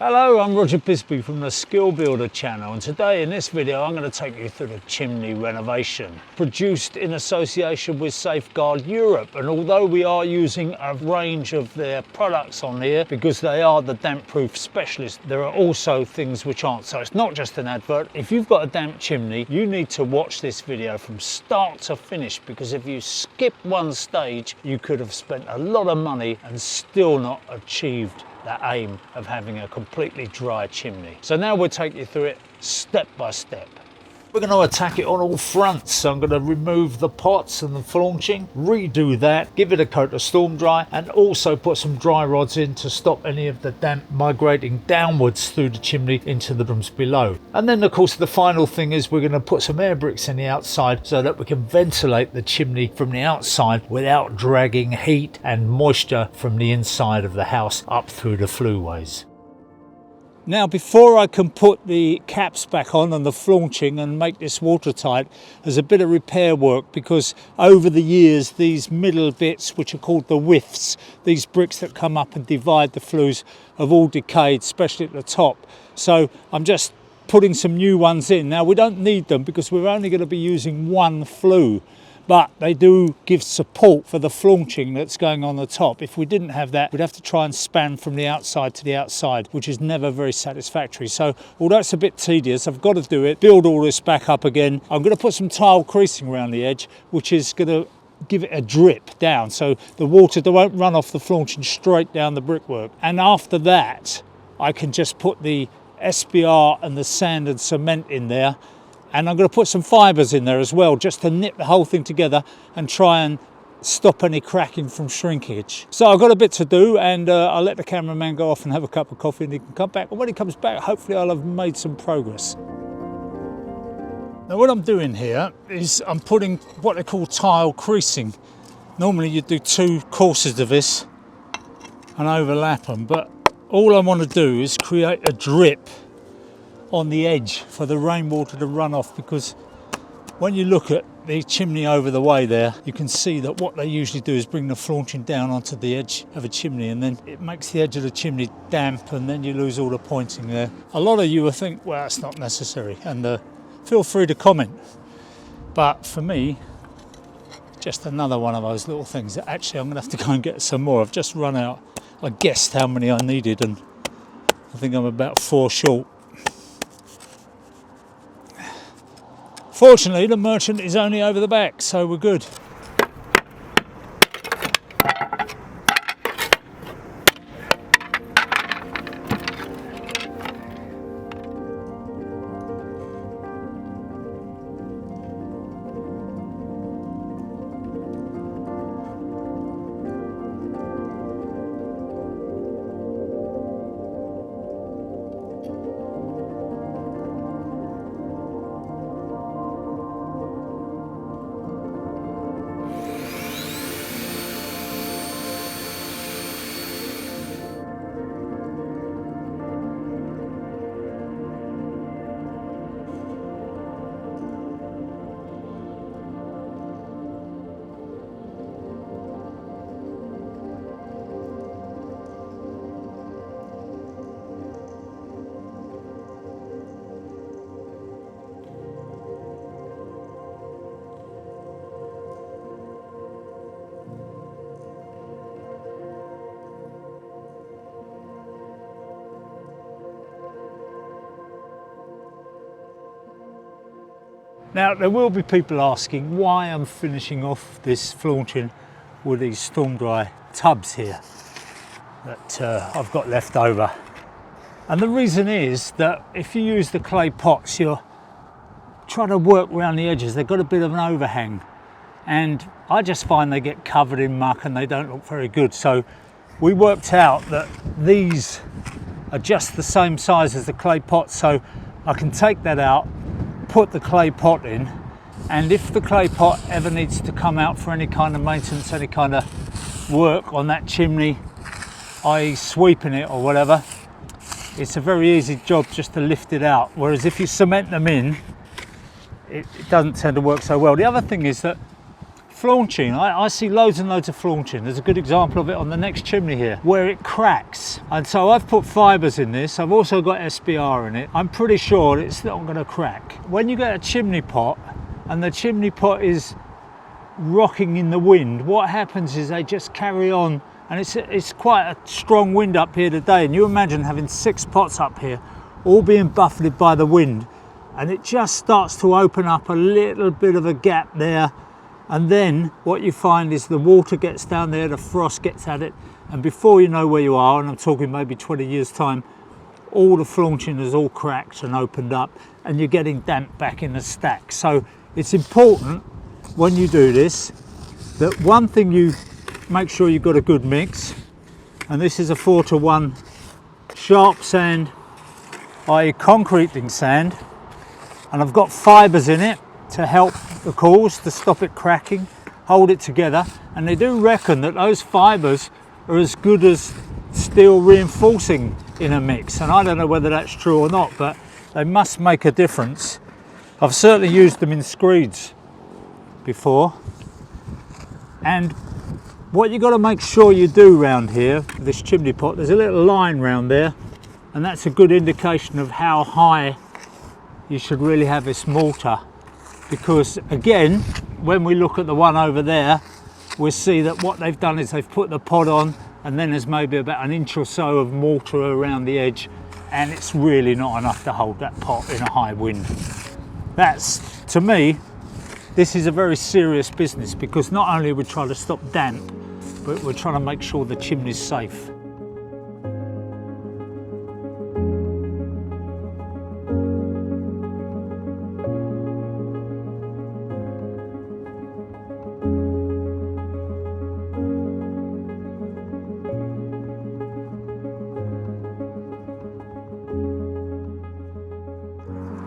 Hello, I'm Roger Bisbee from the Skill Builder channel, and today in this video I'm going to take you through the chimney renovation produced in association with Safeguard Europe. And although we are using a range of their products on here because they are the damp proof specialists, there are also things which aren't. So it's not just an advert. If you've got a damp chimney, you need to watch this video from start to finish, because if you skip one stage you could have spent a lot of money and still not achieved the aim of having a completely dry chimney. So now we'll take you through it step by step. We're going to attack it on all fronts. So I'm going to remove the pots and the flaunching, redo that, give it a coat of Stormdry, and also put some dry rods in to stop any of the damp migrating downwards through the chimney into the rooms below. And then of course the final thing is we're going to put some air bricks in the outside so that we can ventilate the chimney from the outside without dragging heat and moisture from the inside of the house up through the flueways. Now, before I can put the caps back on and the flaunching and make this watertight, there's a bit of repair work, because over the years these middle bits, which are called the wifts, these bricks that come up and divide the flues, have all decayed, especially at the top. So I'm just putting some new ones in. Now, we don't need them because we're only going to be using one flue, but they do give support for the flaunching that's going on the top. If we didn't have that, we'd have to try and span from the outside to the outside, which is never very satisfactory. So although it's a bit tedious, I've got to do it, build all this back up again. I'm going to put some tile creasing around the edge, which is going to give it a drip down, so the water won't run off the flaunching straight down the brickwork. And after that, I can just put the SBR and the sand and cement in there. And I'm going to put some fibres in there as well, just to knit the whole thing together and try and stop any cracking from shrinkage. So I've got a bit to do, and I'll let the cameraman go off and have a cup of coffee, and he can come back. And when he comes back, hopefully I'll have made some progress. Now what I'm doing here is I'm putting what they call tile creasing. Normally you do 2 courses of this and overlap them, but all I want to do is create a drip on the edge for the rainwater to run off, because when you look at the chimney over the way there, you can see that what they usually do is bring the flaunching down onto the edge of a chimney, and then it makes the edge of the chimney damp, and then you lose all the pointing there. A lot of you will think, well, it's not necessary, and feel free to comment, but for me, just another one of those little things that actually I'm gonna have to go and get some more. I've just run out. I guessed how many I needed, and I think I'm about 4 short. Fortunately, the merchant is only over the back, so we're good. Now, there will be people asking why I'm finishing off this flaunching with these Stormdry tubs here that I've got left over. And the reason is that if you use the clay pots, you're trying to work around the edges. They've got a bit of an overhang, and I just find they get covered in muck and they don't look very good. So we worked out that these are just the same size as the clay pots, so I can take that out, put the clay pot in, and if the clay pot ever needs to come out for any kind of maintenance, any kind of work on that chimney, i.e. sweeping it or whatever, it's a very easy job just to lift it out. Whereas if you cement them in, it doesn't tend to work so well. The other thing is that flaunching. I see loads and loads of flaunching. There's a good example of it on the next chimney here, where it cracks. And so I've put fibres in this. I've also got SBR in it. I'm pretty sure it's not going to crack. When you get a chimney pot and the chimney pot is rocking in the wind, what happens is they just carry on. And it's quite a strong wind up here today. And you imagine having 6 pots up here, all being buffeted by the wind. And it just starts to open up a little bit of a gap there. And then what you find is the water gets down there, the frost gets at it. And before you know where you are, and I'm talking maybe 20 years time, all the flaunching is all cracked and opened up and you're getting damp back in the stack. So it's important when you do this, that one thing you make sure you've got a good mix, and this is a 4:1 sharp sand, i.e. concreting sand, and I've got fibres in it to help the cause, to stop it cracking, hold it together. And they do reckon that those fibres are as good as steel reinforcing in a mix, and I don't know whether that's true or not, but they must make a difference. I've certainly used them in screeds before. And what you've got to make sure you do round here, this chimney pot, there's a little line round there, and that's a good indication of how high you should really have this mortar. Because again, when we look at the one over there, we'll see that what they've done is they've put the pot on, and then there's maybe about an inch or so of mortar around the edge, and it's really not enough to hold that pot in a high wind. That's, to me, this is a very serious business, because not only are we trying to stop damp, but we're trying to make sure the chimney's safe.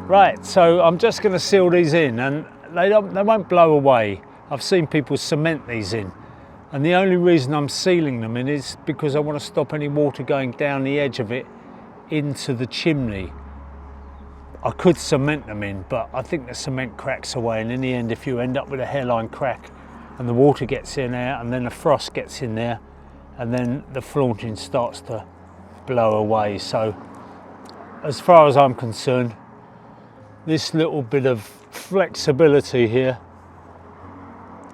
Right, so I'm just going to seal these in, and they won't blow away. I've seen people cement these in, and the only reason I'm sealing them in is because I want to stop any water going down the edge of it into the chimney. I could cement them in, but I think the cement cracks away, and in the end, if you end up with a hairline crack and the water gets in there and then the frost gets in there and then the flaunching starts to blow away. So as far as I'm concerned, this little bit of flexibility here,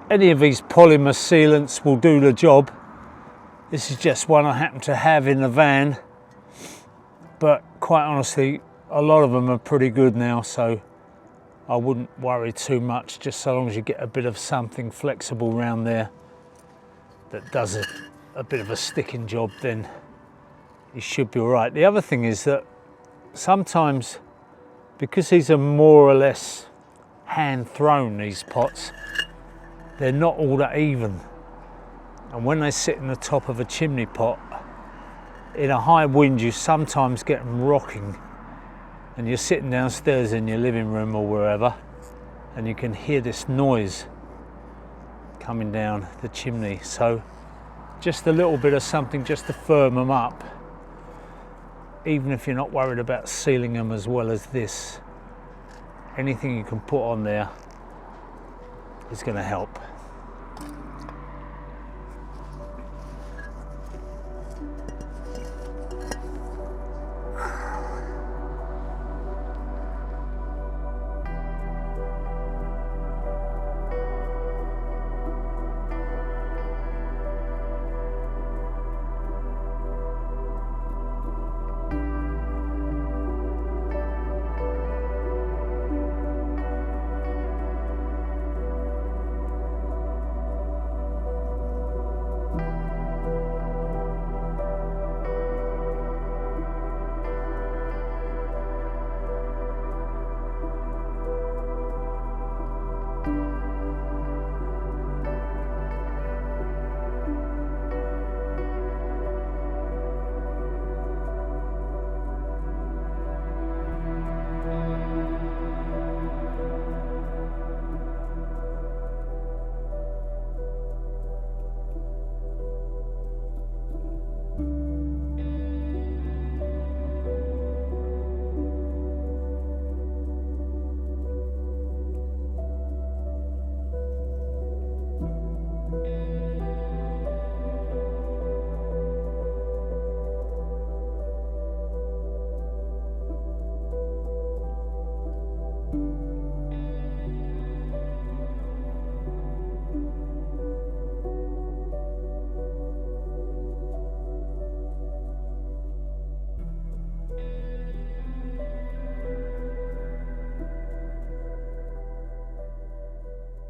any of these polymer sealants will do the job. This is just one I happen to have in the van, but quite honestly, a lot of them are pretty good now, so I wouldn't worry too much, just so long as you get a bit of something flexible around there that does a bit of a sticking job, then you should be all right. The other thing is that sometimes, because these are more or less hand thrown, these pots, they're not all that even. And when they sit in the top of a chimney pot, in a high wind, you sometimes get them rocking, and you're sitting downstairs in your living room or wherever, and you can hear this noise coming down the chimney. So just a little bit of something just to firm them up, even if you're not worried about sealing them as well as this. Anything you can put on there is going to help.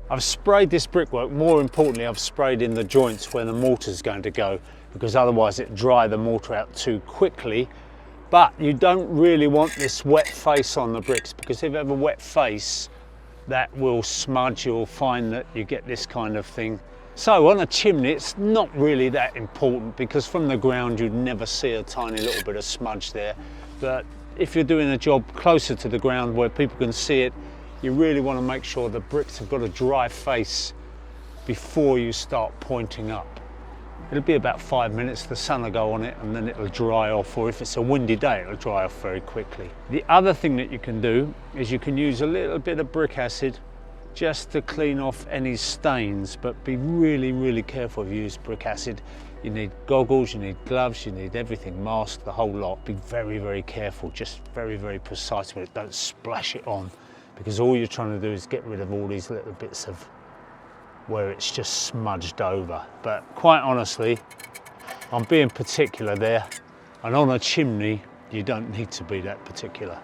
I've sprayed this brickwork, more importantly I've sprayed in the joints where the mortar's going to go, because otherwise it dry the mortar out too quickly. But you don't really want this wet face on the bricks, because if you have a wet face that will smudge. You'll find that you get this kind of thing. So on a chimney it's not really that important, because from the ground you'd never see a tiny little bit of smudge there. But if you're doing a job closer to the ground where people can see it, you really want to make sure the bricks have got a dry face before you start pointing up. It'll be about 5 minutes, the sun will go on it and then it'll dry off, or if it's a windy day it'll dry off very quickly. The other thing that you can do is you can use a little bit of brick acid just to clean off any stains, but be really careful if you use brick acid. You need goggles, you need gloves, you need everything, mask, the whole lot. Be very careful, just very precise with it. Don't splash it on, because all you're trying to do is get rid of all these little bits of where it's just smudged over. But quite honestly, I'm being particular there, and on a chimney you don't need to be that particular.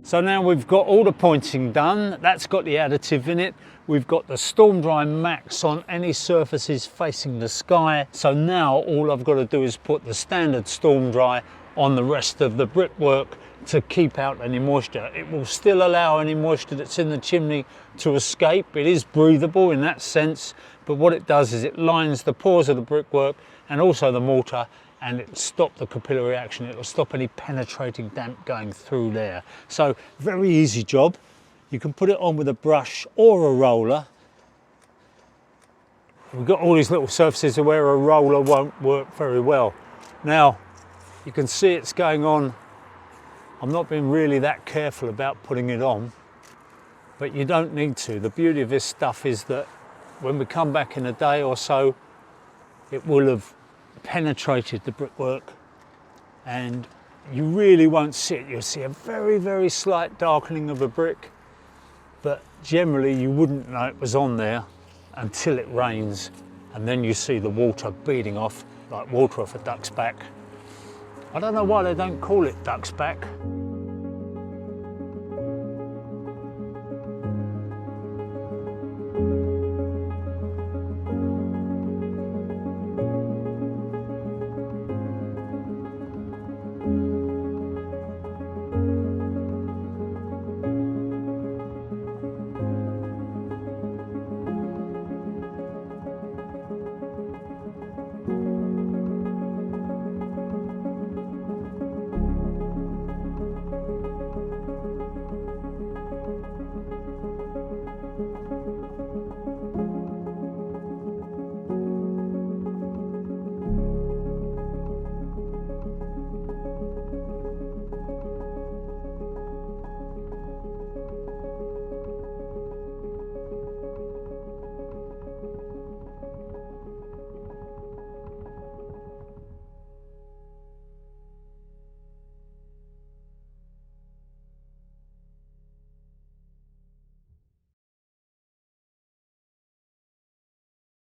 So now we've got all the pointing done. That's got the additive in it. We've got the Stormdry Max on any surfaces facing the sky. So now all I've got to do is put the standard Stormdry on the rest of the brickwork to keep out any moisture. It will still allow any moisture that's in the chimney to escape. It is breathable in that sense, but what it does is it lines the pores of the brickwork and also the mortar, and it'll stop the capillary action. It'll stop any penetrating damp going through there. So very easy job. You can put it on with a brush or a roller. We've got all these little surfaces where a roller won't work very well. Now you can see it's going on. I'm not being really that careful about putting it on, but you don't need to. The beauty of this stuff is that when we come back in a day or so, it will have penetrated the brickwork and you really won't see it. You'll see a very slight darkening of a brick, but generally you wouldn't know it was on there until it rains, and then you see the water beading off like water off a duck's back. I don't know why they don't call it duck's back.